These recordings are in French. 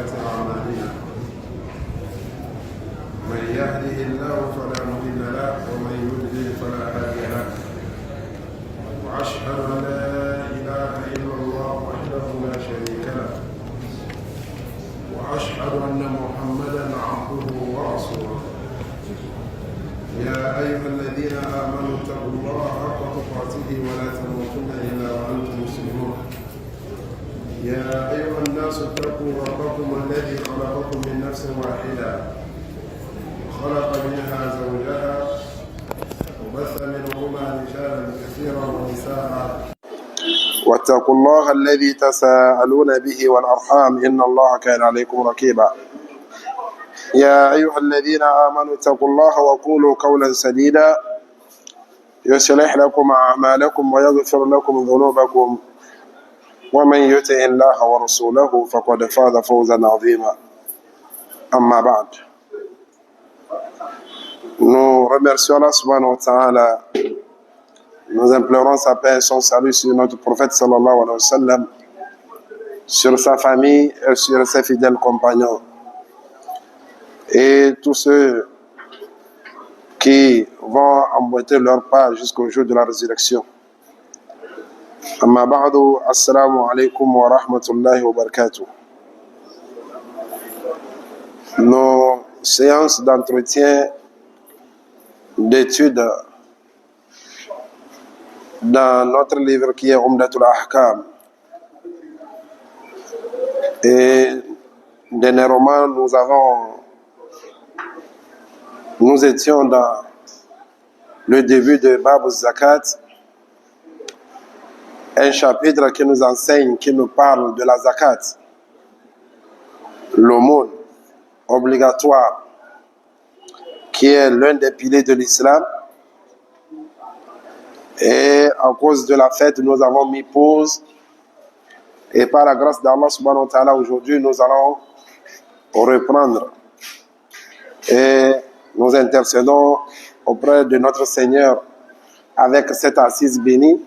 سيئات أعمالنا من يهده الله فلا مضل له ومن يضلل فلا هادي له وأشهد أن لا إله إلا الله وحده لا شريك له وأشهد أن محمدا عبده ورسوله يا أيها الذين آمنوا اتقوا الله حق تقاته ولا تموتن إلا وأنتم مسلمون يا أيها الناس اتقوا ربكم الذي خلقكم من نفس واحدة وخلق منها زوجها وبث منهما رجالا كثيرا ونساء واتقوا الله الذي تساءلون به والأرحام إن الله كان عليكم رقيبا يا أيها الذين آمنوا اتقوا الله وقولوا قولا سديدا يصلح لكم أعمالكم ويغفر لكم ذنوبكم ومن يطع الله ورسوله فقد فاز فوزا عظيما أما بعد. Nous remercions Allah subhanahu wa ta'ala, nous implorons sa paix et son salut sur notre prophète sallallahu alayhi wa sallam, sur sa famille et sur ses fidèles compagnons et tous ceux qui vont emboîter leur pas jusqu'au jour de la résurrection. Amma ba'du, assalamu alaikum wa rahmatullahi wa barakatuh. Nos séances d'entretien, d'études dans notre livre qui est Umdatul Ahkam. Et dernièrement, nous étions dans le début de Bab Zakat, un chapitre qui nous enseigne, qui nous parle de la zakat, l'aumône obligatoire, qui est l'un des piliers de l'islam. Et à cause de la fête, nous avons mis pause. Et par la grâce d'Allah subhanahu wa ta'ala, aujourd'hui, nous allons reprendre. Et nous intercédons auprès de notre Seigneur avec cette assise bénie.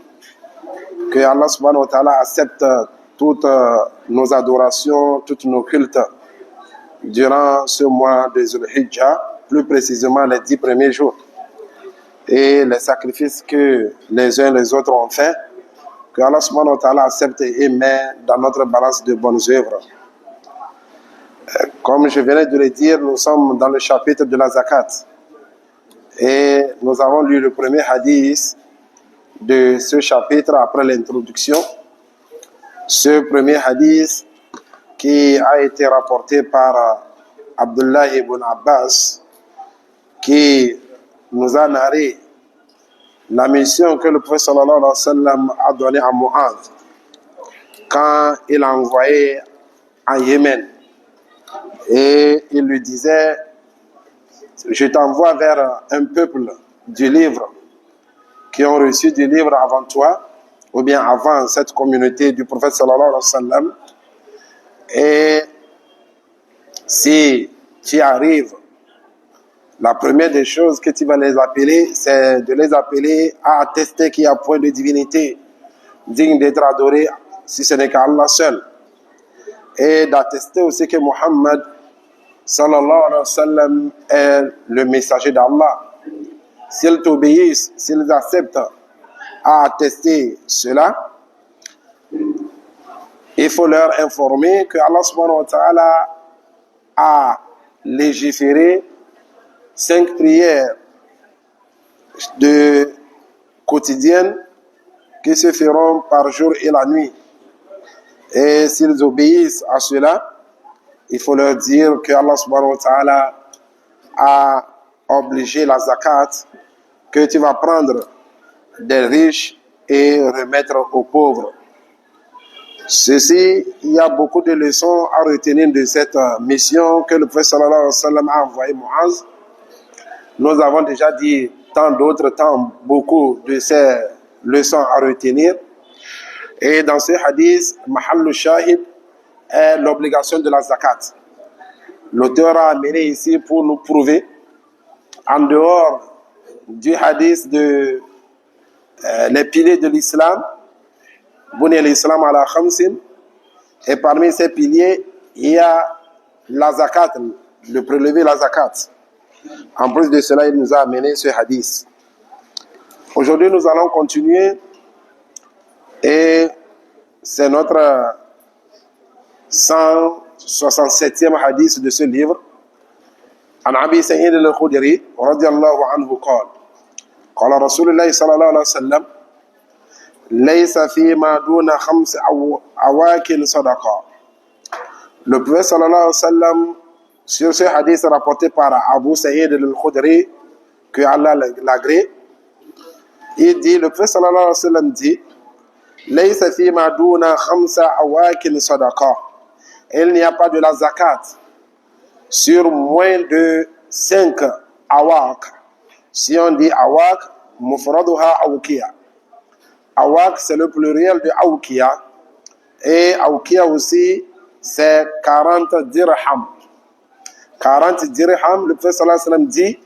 Que Allah subhanahu wa ta'ala accepte toutes nos adorations, tous nos cultes durant ce mois de Zulhijjah, plus précisément les 10 premiers jours. Et les sacrifices que les uns et les autres ont fait, que Allah subhanahu wa ta'ala accepte et met dans notre balance de bonnes œuvres. Comme je venais de le dire, nous sommes dans le chapitre de la zakat. Et nous avons lu le premier hadith de ce chapitre après l'introduction. Ce premier hadith qui a été rapporté par Abdullah ibn Abbas, qui nous a narré la mission que le prophète sallallahu alayhi wa sallam a donnée à Mu'adh quand il a envoyé en Yémen. Et il lui disait: je t'envoie vers un peuple du livre qui ont reçu du livre avant toi, ou bien avant cette communauté du prophète sallallahu alayhi wa sallam. Et si tu arrives, la première des choses que tu vas les appeler, c'est de les appeler à attester qu'il n'y a point de divinité digne d'être adoré si ce n'est qu'Allah seul. Et d'attester aussi que Muhammad sallallahu alayhi wa sallam est le messager d'Allah. S'ils t'obéissent, s'ils acceptent à attester cela, il faut leur informer que Allah subhanahu wa ta'ala a légiféré 5 prières quotidiennes qui se feront par jour et la nuit. Et s'ils obéissent à cela, il faut leur dire que Allah subhanahu wa ta'ala a obligé la zakat, que tu vas prendre des riches et remettre aux pauvres. Ceci, il y a beaucoup de leçons à retenir de cette mission que le prophète sallallahu alayhi wa sallam a envoyé Mu'adh. Nous avons déjà dit beaucoup de ces leçons à retenir. Et dans ce hadith, Mahallu Shahid est l'obligation de la zakat. L'auteur a amené ici pour nous prouver, en dehors du hadith de les piliers de l'islam, Buni l'islam ala khamsin, et parmi ces piliers, il y a la zakat, de prélever la zakat. En plus de cela, il nous a amené ce hadith. Aujourd'hui, nous allons continuer et c'est notre 167e hadith de ce livre. عن أبي سعيد الخدري رضي الله عنه قال رسول الله صلى الله عليه وسلم ليس فيما دون 5 أواكل صدقة. Le prophète sallallahu alayhi wa sallam, sur ce hadith rapporté par Abu Sa'id al-Khudri, que Allah l'agrée, il dit, le prophète sallallahu alayhi wa sallam dit, ليس فيما دون 5 أواكل صدقة. Il n'y a pas de la zakat sur moins de 5 awak. Si on dit awak, mufraduha awkiya. Awak, c'est le pluriel de awkiya. Et awkiya aussi, c'est 40 dirhams. 40 dirhams, le prophète sallallahu alayhi wa sallam dit,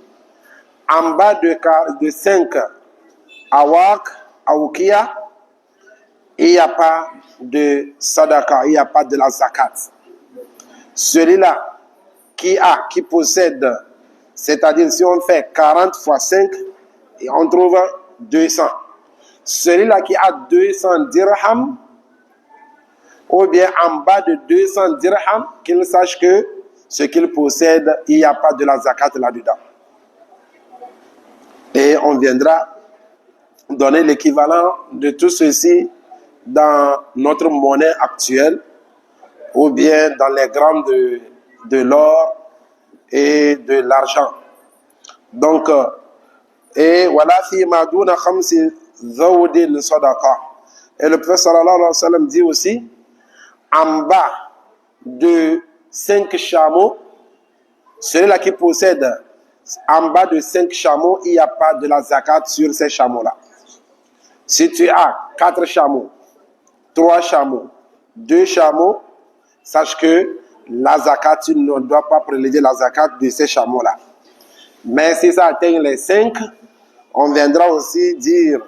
en bas de 5 awak, awkiya, il n'y a pas de sadaqa, il n'y a pas de la zakat. Celui-là qui possède, c'est-à-dire si on fait 40 fois 5, et on trouve 200. Celui-là qui a 200 dirhams, ou bien en bas de 200 dirhams, qu'il sache que ce qu'il possède, il n'y a pas de la zakat là-dedans. Et on viendra donner l'équivalent de tout ceci dans notre monnaie actuelle, ou bien dans les grammes de l'or et de l'argent. Donc, et voilà fi maduna khamsi zawdin sadaqa. Et le prophète sallallahu alayhi wa sallam dit aussi, en bas de 5 chameaux, celui-là qui possède en bas de 5 chameaux, il n'y a pas de la zakat sur ces chameaux-là. Si tu as 4 chameaux, 3 chameaux, 2 chameaux, sache que la zakat, tu ne dois pas prélever la zakat de ces chameaux-là. Mais si ça atteint les 5, on viendra aussi dire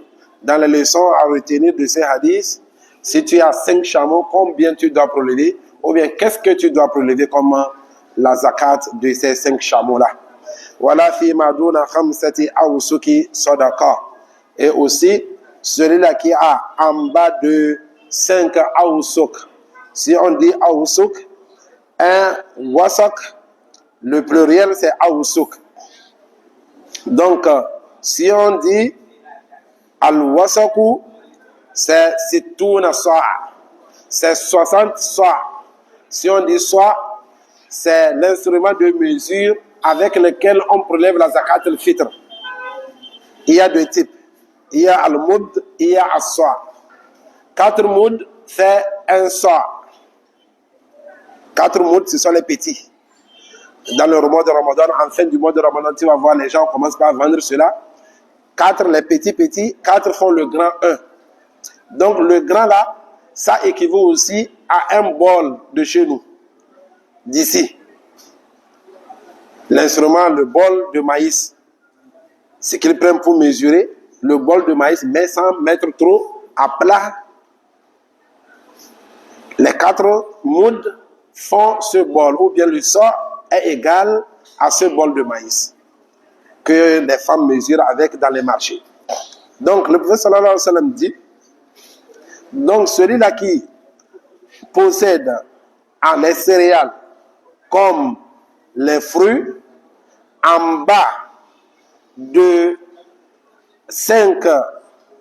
dans les leçons à retenir de ces hadiths, si tu as 5 chameaux, combien tu dois prélever, ou bien qu'est-ce que tu dois prélever comme la zakat de ces 5 chameaux-là. Voilà fi maduna khamsati awsuki sadaqa. Et aussi, celui-là qui a en bas de 5 awsuk. Si on dit awsuk, un wasak, le pluriel c'est awsuk. Donc, si on dit al-wasaku, c'est situna sa'a, c'est 60 sa'a. Si on dit sa'a, c'est l'instrument de mesure avec lequel on prélève la zakat al-fitr. Il y a 2 types. Il y a al-mud, il y a as-sa'a. 4 mud, c'est un sa'a. 4 mouds, ce sont les petits. Dans le mois de Ramadan, en fin du mois de Ramadan, tu vas voir les gens commencent par vendre cela. 4, les petits, 4 font le grand 1. Donc le grand là, ça équivaut aussi à un bol de chez nous, d'ici. L'instrument, le bol de maïs, ce qu'ils prennent pour mesurer, le bol de maïs, mais sans mettre trop à plat. Les 4 mouds font ce bol, ou bien le sort est égal à ce bol de maïs que les femmes mesurent avec dans les marchés. Donc le prophète sallallahu alayhi wa sallam dit, donc celui-là qui possède les céréales comme les fruits, en bas de 5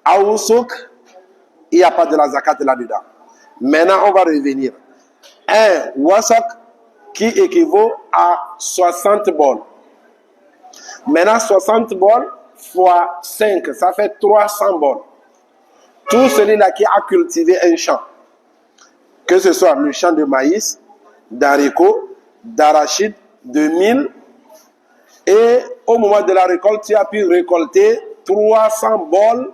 awsuk, il n'y a pas de la zakat là-dedans. Maintenant on va revenir. Un wasak qui équivaut à 60 bols. Maintenant, 60 bols fois 5, ça fait 300 bols. Tout celui-là qui a cultivé un champ, que ce soit le champ de maïs, d'haricots, d'arachide, de mil, et au moment de la récolte, tu as pu récolter 300 bols,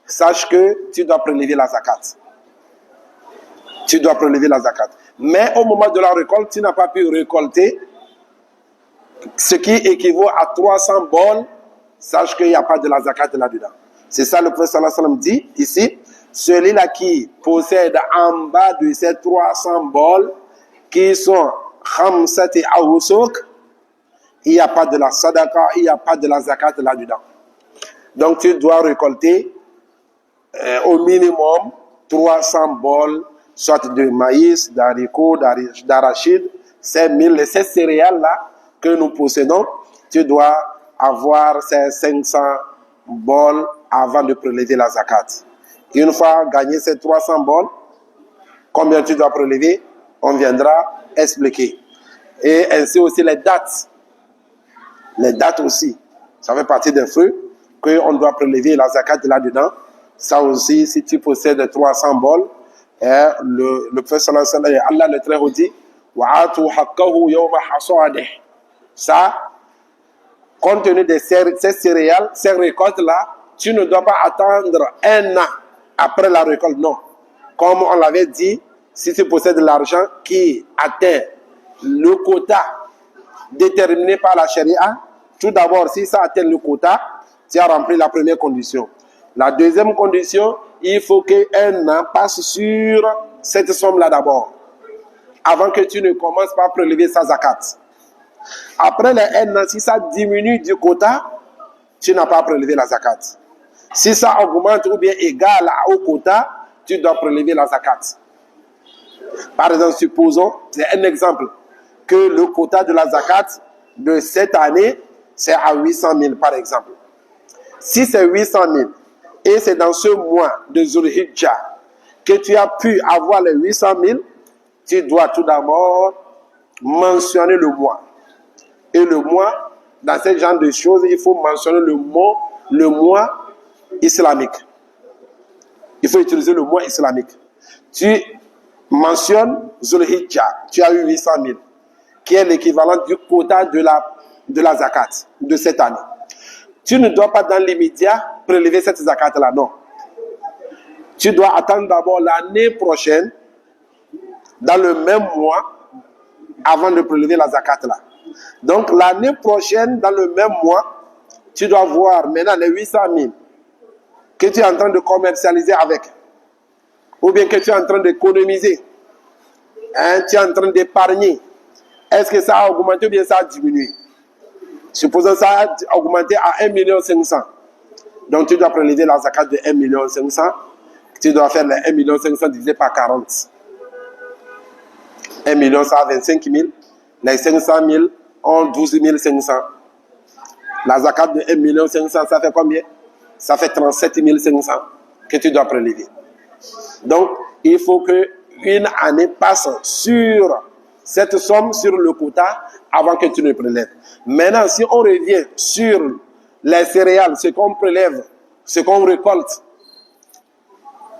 sache que tu dois prélever la zakat. Tu dois prélever la zakat. Mais au moment de la récolte, tu n'as pas pu récolter ce qui équivaut à 300 bols, sache qu'il n'y a pas de la zakat là-dedans. C'est ça le prophète sallallahu alayhi wa sallam dit ici, celui-là qui possède en bas de ces 300 bols qui sont khamsati awsuq, il n'y a pas de la sadaqa, il n'y a pas de la zakat là-dedans. Donc tu dois récolter au minimum 300 bols, soit de maïs, d'haricots, d'arachide, ces céréales-là que nous possédons. Tu dois avoir ces 500 bols avant de prélever la zakat. Une fois gagné ces 300 bols, combien tu dois prélever, on viendra expliquer. Et ainsi aussi les dates. Les dates aussi, ça fait partie des fruits qu'on doit prélever la zakat là-dedans. Ça aussi, si tu possèdes 300 bols, le prophète sallallahu alayhi wa sallam, Allah le très haut dit, wa'atu haqqahu yawma hasadih. Ça, compte tenu de ces céréales, ces récoltes-là, tu ne dois pas attendre un an après la récolte, non. Comme on l'avait dit, si tu possèdes de l'argent qui atteint le quota déterminé par la charia, tout d'abord, si ça atteint le quota, tu as rempli la première condition. La deuxième condition, il faut qu'un an passe sur cette somme-là d'abord, avant que tu ne commences par prélever sa zakat. Après les un an, si ça diminue du quota, tu n'as pas prélevé la zakat. Si ça augmente ou bien égal au quota, tu dois prélever la zakat. Par exemple, supposons, c'est un exemple, que le quota de la zakat de cette année, c'est à 800 000 par exemple. Si c'est 800 000 et c'est dans ce mois de Zulhijjah que tu as pu avoir les 800 000, tu dois tout d'abord mentionner le mois. Et le mois, dans ce genre de choses, il faut mentionner le mois islamique. Il faut utiliser le mois islamique. Tu mentionnes Zulhijjah, tu as eu 800 000, qui est l'équivalent du quota de la zakat de cette année. Tu ne dois pas dans l'immédiat prélever cette zakat-là, non. Tu dois attendre d'abord l'année prochaine, dans le même mois, avant de prélever la zakat-là. Donc l'année prochaine, dans le même mois, tu dois voir maintenant les 800 000 que tu es en train de commercialiser avec, ou bien que tu es en train d'économiser, tu es en train d'épargner. Est-ce que ça a augmenté ou bien ça a diminué? Supposons ça a augmenté à 1 500 000. Donc tu dois prélever la zakat de 1 500 000. Tu dois faire les 1 500 000 divisé par 40. 1 million, ça a 25 000. Les 500 000 ont 12 500. La zakat de 1 500 000, ça fait combien? Ça fait 37 500 que tu dois prélever. Donc, il faut qu'une année passe sur cette somme, sur le quota, avant que tu ne prélèves. Maintenant, si on revient sur les céréales, ce qu'on prélève, ce qu'on récolte,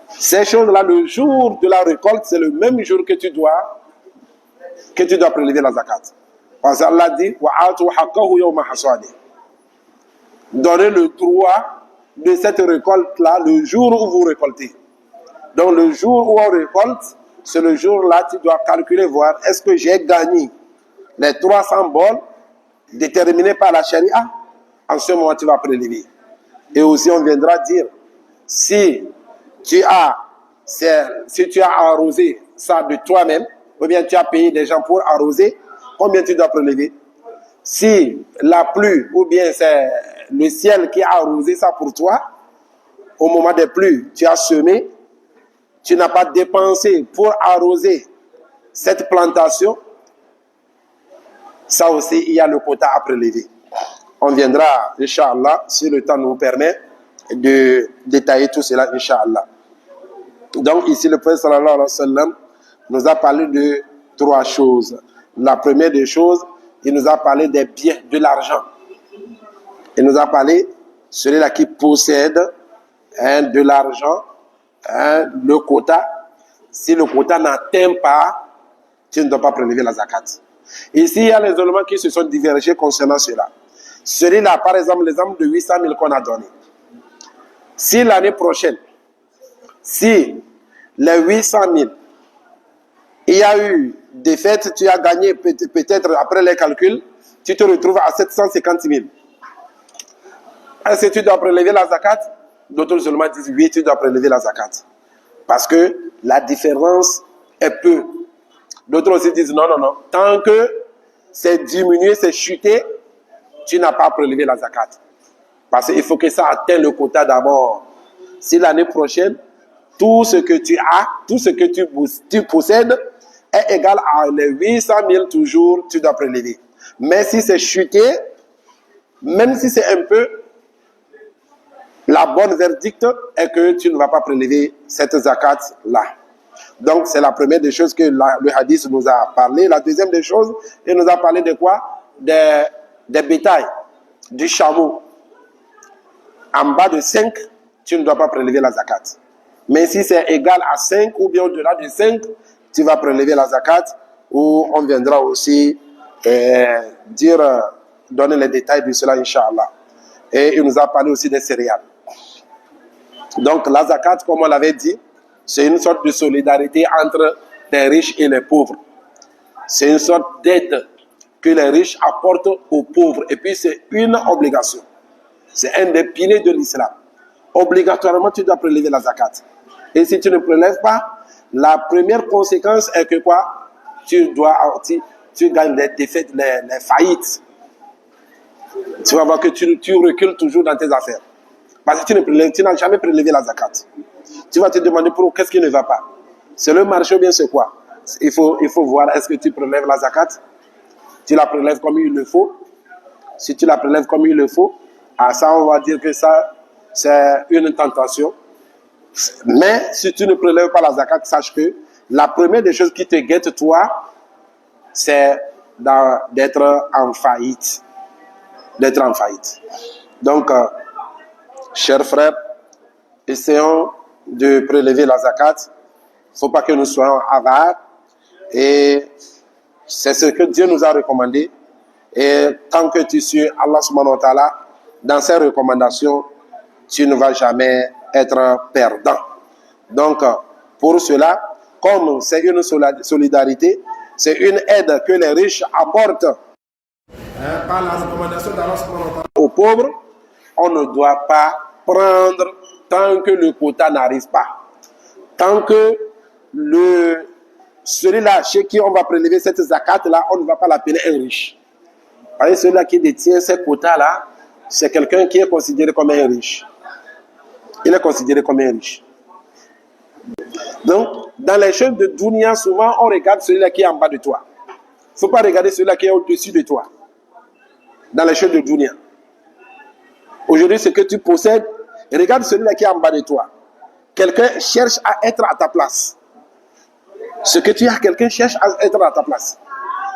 ces choses-là, le jour de la récolte, c'est le même jour que tu dois prélever la zakat. Parce qu'Allah dit, wa'atu haqqahu yawma hasadih. Donnez le droit de cette récolte-là le jour où vous récoltez. Donc le jour où on récolte, c'est le jour-là, tu dois calculer, voir, est-ce que j'ai gagné les 300 bols déterminés par la charia? En ce moment, tu vas prélever. Et aussi, on viendra dire, si tu as arrosé ça de toi-même, ou bien tu as payé des gens pour arroser, combien tu dois prélever? Si la pluie, ou bien c'est le ciel qui a arrosé ça pour toi, au moment des pluies, tu as semé, tu n'as pas dépensé pour arroser cette plantation, ça aussi, il y a le quota à prélever. On viendra, Inch'Allah, si le temps nous permet, de détailler tout cela, Inch'Allah. Donc ici, le prophète sallallahu alayhi wa sallam nous a parlé de 3 choses. La première des choses, il nous a parlé des biens, de l'argent. Il nous a parlé, celui-là qui possède de l'argent, le quota. Si le quota n'atteint pas, tu ne dois pas prélever la zakat. Ici, il y a les éléments qui se sont divergés concernant cela. Celui-là, par exemple, l'exemple de 800 000 qu'on a donné. Si l'année prochaine, si les 800 000, il y a eu des fêtes, tu as gagné peut-être après les calculs, tu te retrouves à 750 000. Est-ce que tu dois prélever la zakat? D'autres seulement disent oui, tu dois prélever la zakat. Parce que la différence est peu. D'autres aussi disent non, non, non. Tant que c'est diminué, c'est chuté, tu n'as pas prélevé la zakat. Parce qu'il faut que ça atteigne le quota d'abord. Si l'année prochaine, tout ce que tu as, tout ce que tu possèdes est égal à les 800 000 toujours, tu dois prélever. Mais si c'est chuté, même si c'est un peu, la bonne verdict est que tu ne vas pas prélever cette zakat-là. Donc, c'est la première des choses que le hadith nous a parlé. La deuxième des choses, il nous a parlé de quoi? Des bétails, du chameau. En bas de 5, tu ne dois pas prélever la zakat. Mais si c'est égal à 5 ou bien au-delà de 5, tu vas prélever la zakat, ou on viendra aussi donner les détails de cela, Inch'Allah. Et il nous a parlé aussi des céréales. Donc la zakat, comme on l'avait dit, c'est une sorte de solidarité entre les riches et les pauvres. C'est une sorte d'aide que les riches apportent aux pauvres. Et puis c'est une obligation. C'est un des piliers de l'islam. Obligatoirement, tu dois prélever la zakat. Et si tu ne prélèves pas, la première conséquence est que quoi? Tu gagnes les défaites, les faillites. Tu vas voir que tu recules toujours dans tes affaires. Parce que tu n'as jamais prélevé la zakat. Tu vas te demander pour qu'est-ce qui ne va pas. C'est le marché ou bien c'est quoi? Il faut voir, est-ce que tu prélèves la zakat? Tu la prélèves comme il le faut. Si tu la prélèves comme il le faut, à ça on va dire que ça, c'est une tentation. Mais si tu ne prélèves pas la zakat, sache que la première des choses qui te guette toi, c'est d'être en faillite. D'être en faillite. Donc, chers frères, essayons de prélever la zakat. Il ne faut pas que nous soyons avares. Et c'est ce que Dieu nous a recommandé. Et tant que tu suis Allah subhanahu wa ta'ala, dans ses recommandations, tu ne vas jamais être perdant. Donc, pour cela, comme c'est une solidarité, c'est une aide que les riches apportent par la recommandation d'Allah subhanahu wa ta'ala aux pauvres, on ne doit pas prendre tant que le quota n'arrive pas. Tant que celui-là chez qui on va prélever cette zakat-là, on ne va pas l'appeler un riche. Parce que celui-là qui détient ces quotas-là, c'est quelqu'un qui est considéré comme un riche. Il est considéré comme un riche. Donc, dans les choses de dunya, souvent, on regarde celui-là qui est en bas de toi. Il ne faut pas regarder celui-là qui est au-dessus de toi. Dans les choses de dunya. Aujourd'hui, ce que tu possèdes, regarde celui-là qui est en bas de toi. Quelqu'un cherche à être à ta place. Ce que tu as, quelqu'un cherche à être à ta place.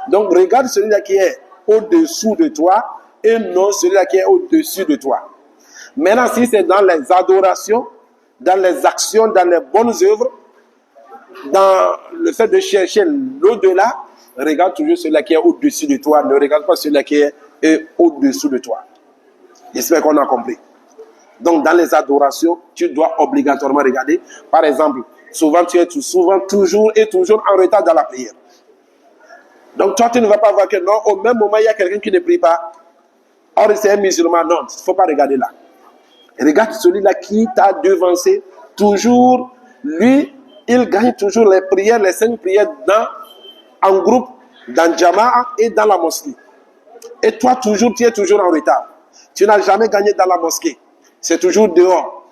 Donc, regarde celui-là qui est au-dessous de toi et non celui-là qui est au-dessus de toi. Maintenant, si c'est dans les adorations, dans les actions, dans les bonnes œuvres, dans le fait de chercher l'au-delà, regarde toujours celui-là qui est au-dessus de toi. Ne regarde pas celui-là qui est au-dessous de toi. J'espère qu'on a compris. Donc, dans les adorations, tu dois obligatoirement regarder. Par exemple, souvent, tu es toujours en retard dans la prière. Donc, toi, tu ne vas pas voir que non, au même moment, il y a quelqu'un qui ne prie pas. Or, c'est un musulman. Non, il ne faut pas regarder là. Regarde celui-là qui t'a devancé. Toujours, lui, il gagne toujours les prières, les 5 prières en groupe, dans Jama'a et dans la mosquée. Et toi, tu es toujours en retard. Tu n'as jamais gagné dans la mosquée. C'est toujours dehors.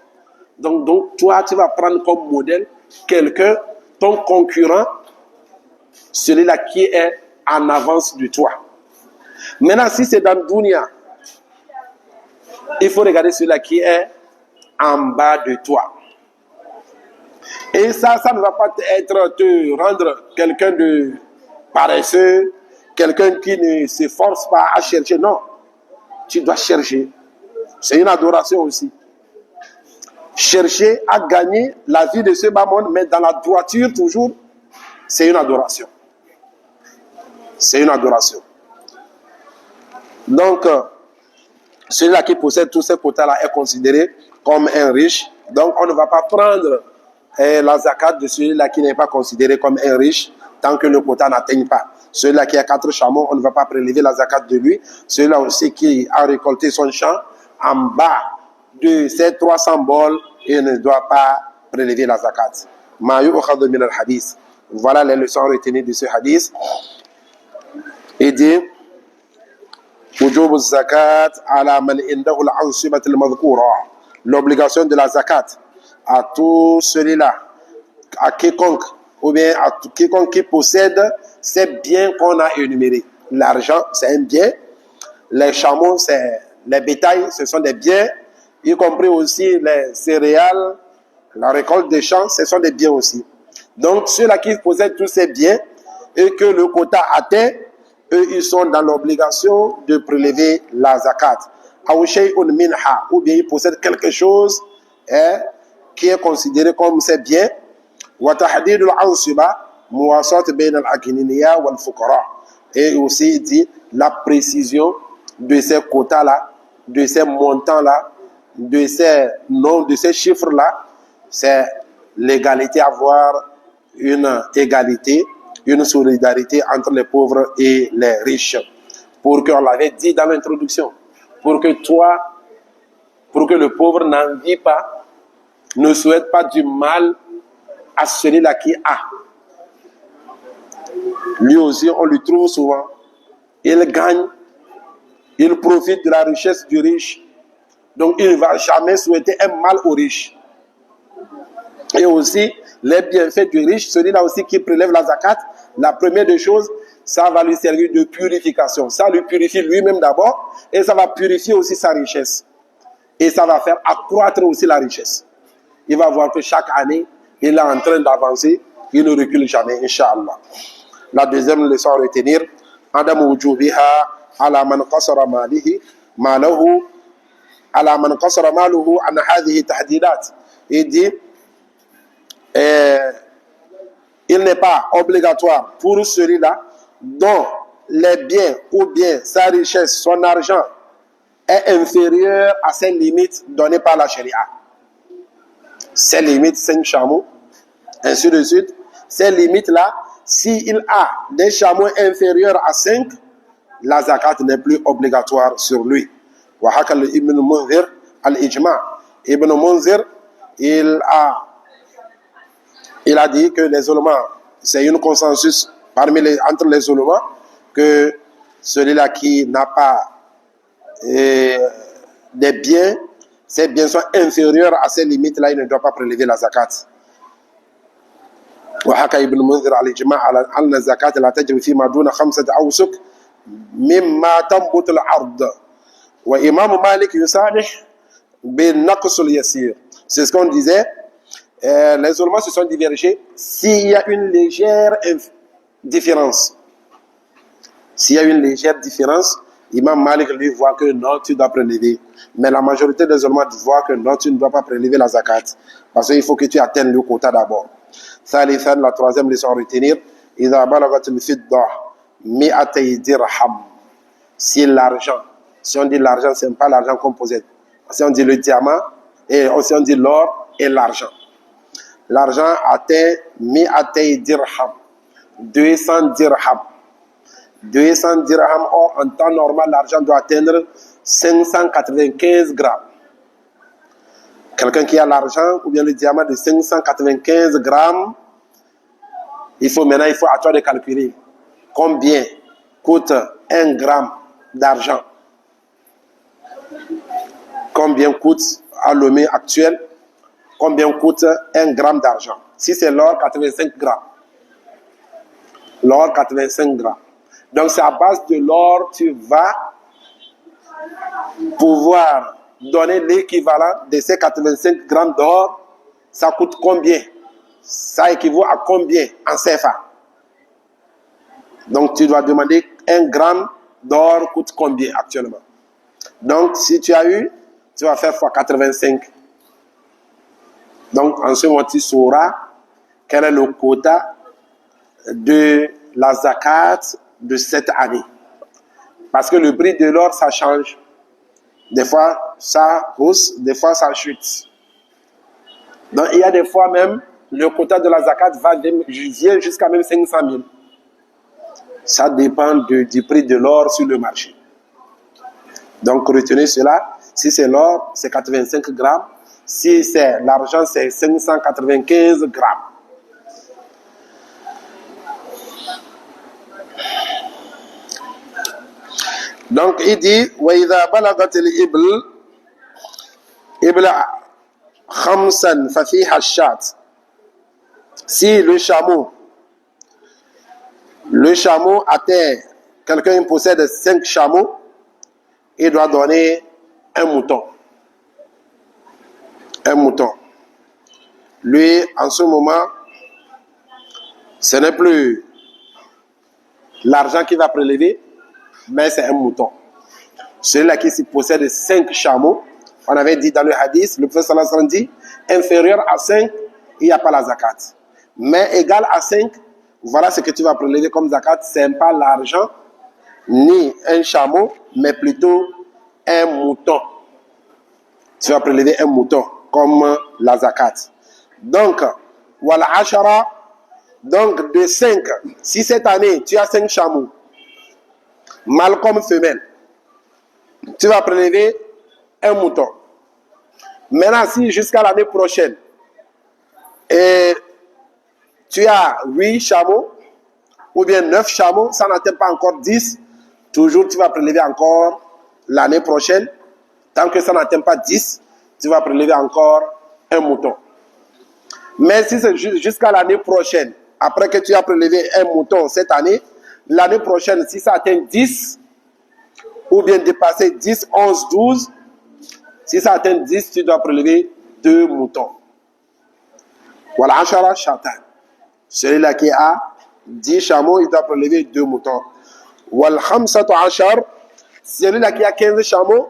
Donc, toi, tu vas prendre comme modèle quelqu'un, ton concurrent, celui-là qui est en avance de toi. Maintenant, si c'est dans Dunya, il faut regarder celui-là qui est en bas de toi. Et ça ne va pas te rendre quelqu'un de paresseux, quelqu'un qui ne s'efforce pas à chercher. Non, tu dois chercher. C'est une adoration aussi. Chercher à gagner la vie de ce bas monde, mais dans la droiture toujours, c'est une adoration. C'est une adoration. Donc, celui-là qui possède tous ces quotas-là est considéré comme un riche. Donc, on ne va pas prendre la zakat de celui-là qui n'est pas considéré comme un riche tant que le quota n'atteigne pas. Celui-là qui a 4 chameaux, on ne va pas prélever la zakat de lui. Celui-là aussi qui a récolté son champ, en bas de ces 300 bols, il ne doit pas prélever la zakat. Ma yu'khadhu min al-hadith. Voilà les leçons retenues de ce hadith. Il dit l'obligation de la zakat à tout celui-là, à quiconque, ou bien à quiconque qui possède ces biens qu'on a énumérés. L'argent, c'est un bien. Les chameaux, c'est les bétails, ce sont des biens, y compris aussi les céréales, la récolte des champs, ce sont des biens aussi. Donc, ceux-là qui possèdent tous ces biens et que le quota atteint, eux, ils sont dans l'obligation de prélever la zakat. Ou bien ils possèdent quelque chose qui est considéré comme ses biens. Et aussi, il dit la précision de ces quotas-là, de ces montants-là, de ces noms, de ces chiffres-là, c'est l'égalité, avoir une égalité, une solidarité entre les pauvres et les riches. Pour qu'on l'avait dit dans l'introduction, pour que le pauvre n'envie pas, ne souhaite pas du mal à celui-là qui a. Lui aussi, on lui trouve souvent. Il gagne, il profite de la richesse du riche. Donc, il ne va jamais souhaiter un mal aux riches. Et aussi, les bienfaits du riche, celui-là aussi qui prélève la zakat, la première des choses, ça va lui servir de purification. Ça lui purifie lui-même d'abord, et ça va purifier aussi sa richesse. Et ça va faire accroître aussi la richesse. Il va voir que chaque année, il est en train d'avancer, il ne recule jamais, Inch'Allah. La deuxième leçon à retenir, Adam wujubiha ala man qasara malihi malahu ala man qasara maluhu an hadhihi tahdidat. Il dit il n'est pas obligatoire pour celui-là dont les biens ou bien sa richesse, son argent est inférieur à ces limites données par la charia. Ces limites, 5 chameaux, ainsi de suite. Ces limites-là, s'il a des chameaux inférieurs à 5, la zakat n'est plus obligatoire sur lui. Wahakal Ibn Munzir al-Ijma. Ibn Munzir, il a dit que les ulémas, c'est un consensus entre les ulémas, que celui-là qui n'a pas des biens, ces biens sont inférieurs à ces limites-là, il ne doit pas prélever la zakat. وحكى ابن منذر على الإجماع على أن الزكاة لا تجب فيما دون 5 أوسق مما تنبت الأرض وإمام مالك يصالح بالنقص اليسير. C'est ce qu'on disait. Les ulémas se sont divergés s'il y a une légère différence. S'il y a une légère différence, Imam Malik lui voit que non, tu dois prélever. Mais la majorité des ulémas voient que non, tu ne dois pas prélever la zakat. Parce qu'il faut que tu atteignes le quota d'abord. ثالثا, la troisième leçon à retenir, إذا بلغت الفضة 200 درهم. Si l'argent, si on dit l'argent, ce n'est pas l'argent qu'on possède. Si on dit le diamant, et si on dit l'or et l'argent. L'argent atteint 200 dirham. 200 dirham. 200 dirham, or en temps normal, l'argent doit atteindre 595 grammes. Quelqu'un qui a l'argent ou bien le diamant de 595 grammes, il faut à toi de calculer combien coûte 1 gramme d'argent. Combien coûte à l'OMI actuel, combien coûte 1 gramme d'argent. Si c'est l'or, 85 grammes. L'or, 85 grammes. Donc c'est à base de l'or, tu vas pouvoir donner l'équivalent de ces 85 grammes d'or. Ça coûte combien? Ça équivaut à combien en CFA? Donc tu dois demander 1 gramme d'or coûte combien actuellement. Donc si tu as eu, tu vas faire fois 85. Donc en ce moment tu sauras quel est le quota de la zakat de cette année. Parce que le prix de l'or ça change. Des fois, ça pousse, des fois, ça chute. Donc, il y a des fois même, le quota de la zakat vient jusqu'à même 500 000. Ça dépend du prix de l'or sur le marché. Donc, retenez cela. Si c'est l'or, c'est 85 grammes. Si c'est l'argent, c'est 595 grammes. Donc il dit وإذا بلغت الإبل إبل خمسا ففيها الشاة. Si le chameau atteint, quelqu'un possède 5 chameaux, il doit donner un mouton. Un mouton. Lui, en ce moment, ce n'est plus l'argent qu'il va prélever, mais c'est un mouton. Celui-là qui possède 5 chameaux, on avait dit dans le hadith, le prophète sallallahu alayhi wa sallam dit, inférieur à 5, il n'y a pas la zakat. Mais égal à 5, voilà ce que tu vas prélever comme zakat, ce n'est pas l'argent, ni un chameau, mais plutôt un mouton. Tu vas prélever un mouton comme la zakat. Donc, wal ashara, donc de 5, si cette année tu as 5 chameaux, mâle comme femelle, tu vas prélever un mouton. Maintenant, si jusqu'à l'année prochaine, et tu as 8 chameaux, ou bien 9 chameaux, ça n'atteint pas encore 10, toujours tu vas prélever encore l'année prochaine. Tant que ça n'atteint pas 10, tu vas prélever encore un mouton. Mais si c'est jusqu'à l'année prochaine, après que tu as prélevé un mouton cette année, l'année prochaine, si ça atteint 10, ou bien dépasser 10, 11, 12, si ça atteint 10, tu dois prélever 2 moutons. Voilà, ashara shatan. Celui-là qui a 10 chameaux, il doit prélever 2 moutons. Wal khamsatu ashar, celui-là qui a 15 chameaux,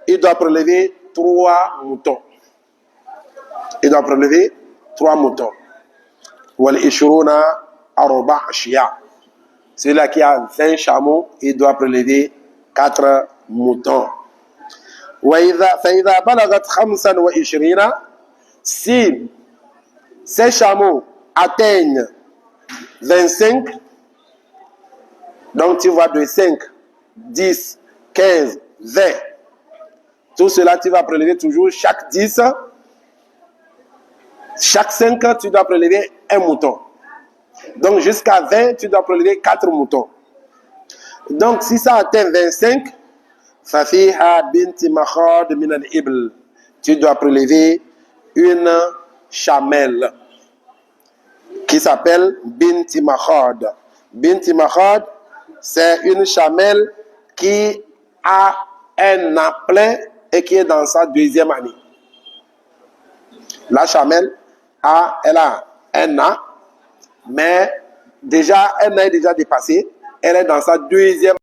il doit prélever 3 moutons. Il doit prélever 3 moutons. Wal ishruna arba ashya. Celui-là qui a 20 chameaux, il doit prélever 4 moutons. فإذا بلغت 25, si ces chameaux atteignent 25, donc tu vois de 5, 10, 15, 20, tout cela tu vas prélever toujours chaque 10, chaque 5 tu dois prélever un mouton. Donc jusqu'à 20 tu dois prélever 4 moutons. Donc si ça atteint 25, فَفِيهَا بِنْتِ مَخَادٍ مِنَ الْإِبْلِ, tu dois prélever une chamelle qui s'appelle Binti Makhad. Binti Makhad, c'est une chamelle qui a un an plein et qui est dans sa 2e année. La chamelle elle a un an, mais déjà un an est déjà dépassé. Elle est dans sa 2e